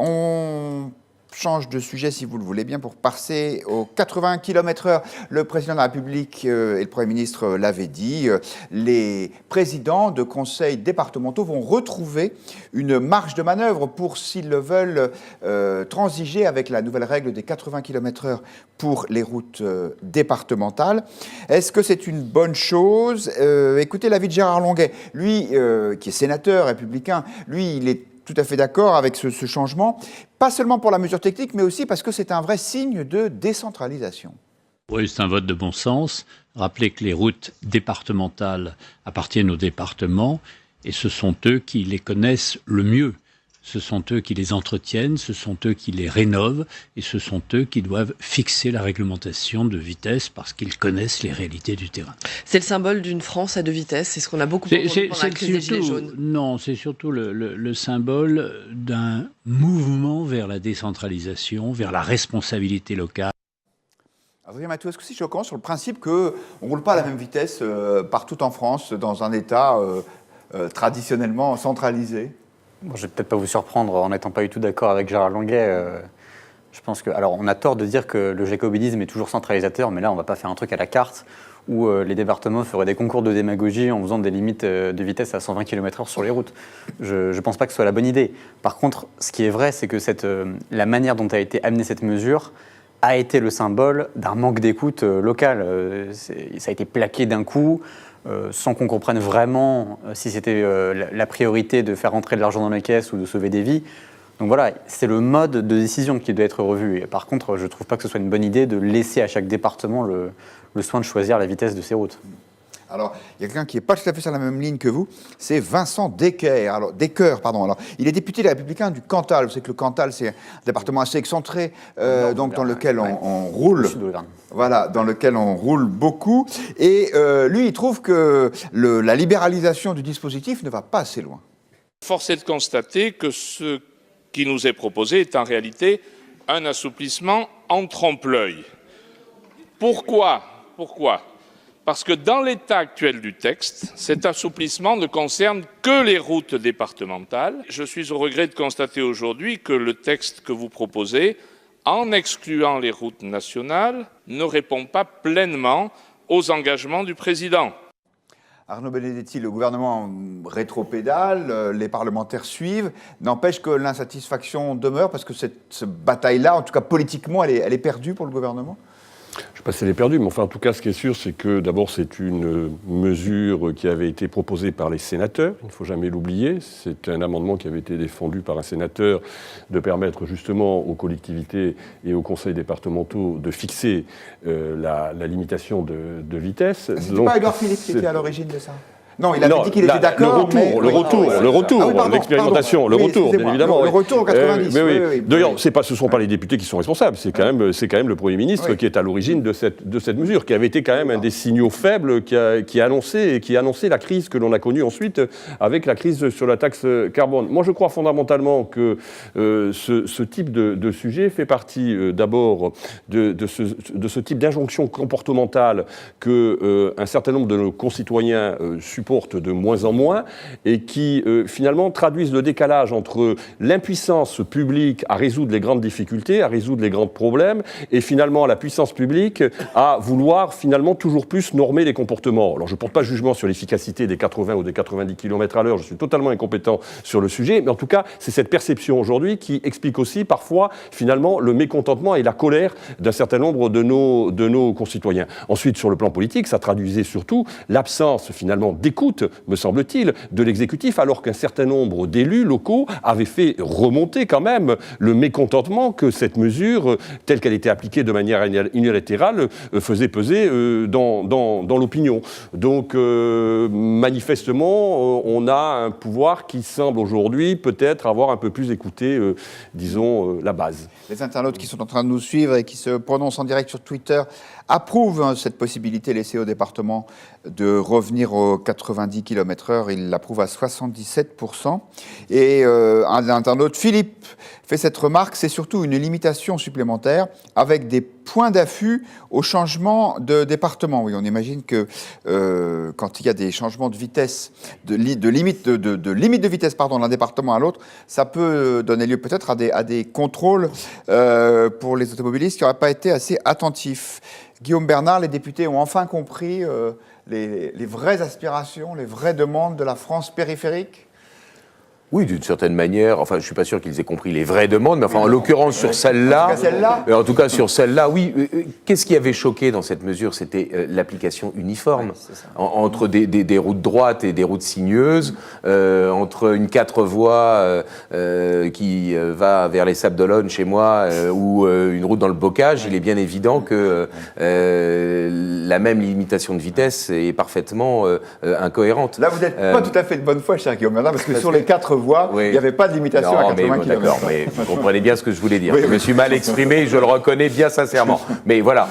On change de sujet, si vous le voulez bien, pour passer aux 80 km/h. Le président de la République et le Premier ministre l'avaient dit. Les présidents de conseils départementaux vont retrouver une marge de manœuvre pour, s'ils le veulent, transiger avec la nouvelle règle des 80 km/h pour les routes départementales. Est-ce que c'est une bonne chose? Écoutez l'avis de Gérard Longuet. Lui, qui est sénateur républicain, lui, il est tout à fait d'accord avec ce changement, pas seulement pour la mesure technique, mais aussi parce que c'est un vrai signe de décentralisation. Oui, c'est un vote de bon sens. Rappelez que les routes départementales appartiennent aux départements et ce sont eux qui les connaissent le mieux. Ce sont eux qui les entretiennent, ce sont eux qui les rénovent et ce sont eux qui doivent fixer la réglementation de vitesse parce qu'ils connaissent les réalités du terrain. C'est le symbole d'une France à deux vitesses, c'est ce qu'on a beaucoup entendu pendant la crise des Gilets jaunes. Non, c'est surtout le symbole d'un mouvement vers la décentralisation, vers la responsabilité locale. Adrien Mathieu, est-ce que c'est choquant sur le principe qu'on ne roule pas à la même vitesse partout en France, dans un État traditionnellement centralisé ? Bon, je ne vais peut-être pas vous surprendre en n'étant pas du tout d'accord avec Gérard Longuet. Je pense que, alors, on a tort de dire que le jacobinisme est toujours centralisateur, mais là, on ne va pas faire un truc à la carte où les départements feraient des concours de démagogie en faisant des limites de vitesse à 120 km/h sur les routes. Je ne pense pas que ce soit la bonne idée. Par contre, ce qui est vrai, c'est que la manière dont a été amenée cette mesure a été le symbole d'un manque d'écoute locale. Ça a été plaqué d'un coup. Sans qu'on comprenne vraiment si c'était la priorité de faire rentrer de l'argent dans les caisses ou de sauver des vies. Donc voilà, c'est le mode de décision qui doit être revu. Et par contre, je ne trouve pas que ce soit une bonne idée de laisser à chaque département le soin de choisir la vitesse de ses routes. Alors, il y a quelqu'un qui n'est pas tout à fait sur la même ligne que vous, c'est Vincent Descoeurs. Alors, il est député des Républicains du Cantal. Vous savez que le Cantal, c'est un département assez excentré, donc dans lequel on roule. Voilà, dans lequel on roule beaucoup. Et lui, il trouve que la libéralisation du dispositif ne va pas assez loin. Force est de constater que ce qui nous est proposé est en réalité un assouplissement en trompe-l'œil. Pourquoi ? Parce que dans l'état actuel du texte, cet assouplissement ne concerne que les routes départementales. Je suis au regret de constater aujourd'hui que le texte que vous proposez, en excluant les routes nationales, ne répond pas pleinement aux engagements du président. Arnaud Benedetti, le gouvernement rétropédale, les parlementaires suivent, n'empêche que l'insatisfaction demeure parce que cette bataille-là, en tout cas politiquement, elle est perdue pour le gouvernement. Je ne sais pas si elle est perdue, mais enfin, en tout cas, ce qui est sûr, c'est que d'abord, c'est une mesure qui avait été proposée par les sénateurs, il ne faut jamais l'oublier. C'est un amendement qui avait été défendu par un sénateur de permettre justement aux collectivités et aux conseils départementaux de fixer la limitation de vitesse. C'était pas Édouard Philippe qui était à l'origine de ça ? Non, il avait dit qu'il était d'accord. Le retour, l'expérimentation, bien évidemment. Le retour en 90. Oui. D'ailleurs, ce ne sont pas les députés qui sont responsables, c'est quand même le Premier ministre qui est à l'origine de cette mesure, qui avait été quand même un des signaux faibles qui annonçait la crise que l'on a connue ensuite avec la crise sur la taxe carbone. Moi, je crois fondamentalement que ce type de sujet fait partie d'abord de ce type d'injonction comportementale qu'un certain nombre de nos concitoyens supportent de moins en moins et qui finalement traduisent le décalage entre l'impuissance publique à résoudre les grandes difficultés, à résoudre les grands problèmes et finalement la puissance publique à vouloir finalement toujours plus normer les comportements. Alors je ne porte pas jugement sur l'efficacité des 80 ou des 90 km/h, je suis totalement incompétent sur le sujet, mais en tout cas c'est cette perception aujourd'hui qui explique aussi parfois finalement le mécontentement et la colère d'un certain nombre de nos concitoyens. Ensuite sur le plan politique, ça traduisait surtout l'absence finalement d'écoute, me semble-t-il, de l'exécutif, alors qu'un certain nombre d'élus locaux avaient fait remonter quand même le mécontentement que cette mesure, telle qu'elle était appliquée de manière unilatérale, faisait peser dans l'opinion. Donc, manifestement, on a un pouvoir qui semble aujourd'hui peut-être avoir un peu plus écouté, la base. Les internautes qui sont en train de nous suivre et qui se prononcent en direct sur Twitter approuvent cette possibilité laissée au département de revenir aux 80 90 km/h, il l'approuve à 77%. Et un internaute, Philippe, fait cette remarque, c'est surtout une limitation supplémentaire avec des points d'affût au changement de département. Oui, on imagine que quand il y a des changements de vitesse, de limite de vitesse d'un département à l'autre, ça peut donner lieu peut-être à des contrôles pour les automobilistes qui n'auraient pas été assez attentifs. Guillaume Bernard, les députés ont enfin compris les vraies aspirations, les vraies demandes de la France périphérique? Oui, d'une certaine manière. Enfin, je ne suis pas sûr qu'ils aient compris les vraies demandes, mais enfin, en l'occurrence, sur celle-là... En tout cas, sur celle-là, oui. Qu'est-ce qui avait choqué dans cette mesure? C'était l'application uniforme. Entre des routes droites et des routes sinueuses, entre une 4 voies qui va vers les Sables d'Olonne, chez moi, ou une route dans le Bocage, il est bien évident que la même limitation de vitesse est parfaitement incohérente. Là, vous n'êtes pas tout à fait de bonne foi, cher Guillaume Bernard, parce que sur les 4 voix, il n'y avait pas de limitation à 80 km. D'accord, mais vous comprenez bien ce que je voulais dire. Je me suis mal exprimé, je le reconnais bien sincèrement. Mais voilà,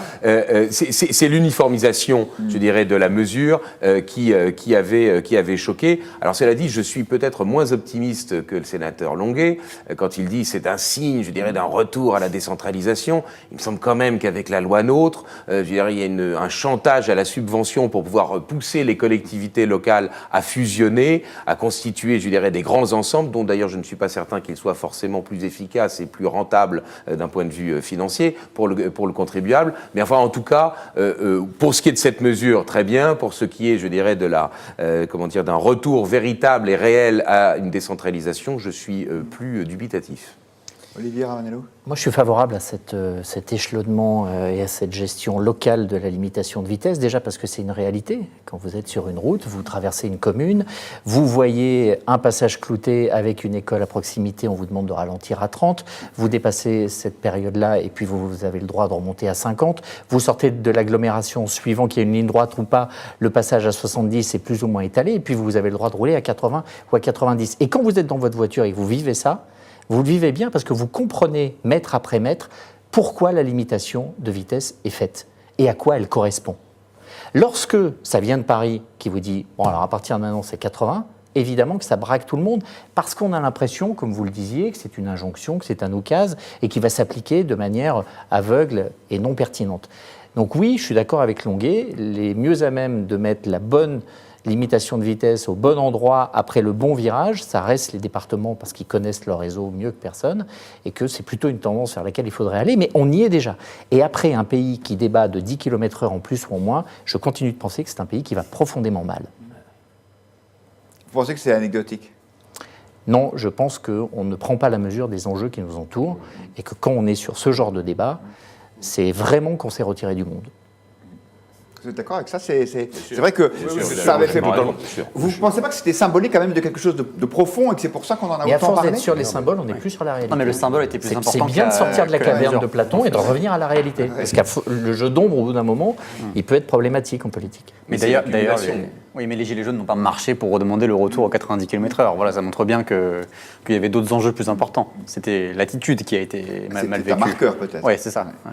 c'est l'uniformisation, je dirais, de la mesure qui avait choqué. Alors cela dit, je suis peut-être moins optimiste que le sénateur Longuet quand il dit c'est un signe, je dirais, d'un retour à la décentralisation. Il me semble quand même qu'avec la loi NOTRe, je dirais, il y a un chantage à la subvention pour pouvoir pousser les collectivités locales à fusionner, à constituer, je dirais, des grands ensemble, dont d'ailleurs je ne suis pas certain qu'il soit forcément plus efficace et plus rentable d'un point de vue financier pour le contribuable. Mais enfin, en tout cas, pour ce qui est de cette mesure, très bien. Pour ce qui est, je dirais, d'un retour véritable et réel à une décentralisation, je suis plus dubitatif. Olivier Ravanello? Moi, je suis favorable à cet échelonnement et à cette gestion locale de la limitation de vitesse, déjà parce que c'est une réalité. Quand vous êtes sur une route, vous traversez une commune, vous voyez un passage clouté avec une école à proximité, on vous demande de ralentir à 30, vous dépassez cette période-là et puis vous avez le droit de remonter à 50, vous sortez de l'agglomération suivant qu'il y ait une ligne droite ou pas, le passage à 70 est plus ou moins étalé et puis vous avez le droit de rouler à 80 ou à 90. Et quand vous êtes dans votre voiture et que vous vivez ça, vous le vivez bien parce que vous comprenez, mètre après mètre, pourquoi la limitation de vitesse est faite et à quoi elle correspond. Lorsque ça vient de Paris qui vous dit « bon alors à partir de maintenant c'est 80 », évidemment que ça braque tout le monde parce qu'on a l'impression, comme vous le disiez, que c'est une injonction, que c'est un oukase et qui va s'appliquer de manière aveugle et non pertinente. Donc oui, je suis d'accord avec Longuet, les mieux à même de mettre la bonne limitation de vitesse au bon endroit après le bon virage, ça reste les départements parce qu'ils connaissent leur réseau mieux que personne et que c'est plutôt une tendance vers laquelle il faudrait aller, mais on y est déjà. Et après un pays qui débat de 10 km/h en plus ou en moins, je continue de penser que c'est un pays qui va profondément mal. Vous pensez que c'est anecdotique? Non, je pense qu'on ne prend pas la mesure des enjeux qui nous entourent et que quand on est sur ce genre de débat, c'est vraiment qu'on s'est retiré du monde. Vous êtes d'accord avec ça? C'est vrai que ça avait fait... Vous ne pensez pas que c'était symbolique quand même de quelque chose de profond et que c'est pour ça qu'on en a autant parlé? Et à force d'être sur les symboles, on n'est plus sur la réalité. Non, mais le symbole était plus important. C'est bien de sortir de la caverne de Platon et de revenir à la réalité. Parce que le jeu d'ombre, au bout d'un moment, il peut être problématique en politique. Mais d'ailleurs, les Gilets jaunes n'ont pas marché pour redemander le retour aux 90 km/h. Voilà, ça montre bien qu'il y avait d'autres enjeux plus importants. C'était l'attitude qui a été mal vécue. C'est un marqueur peut-être. Oui, c'est ça. Ouais.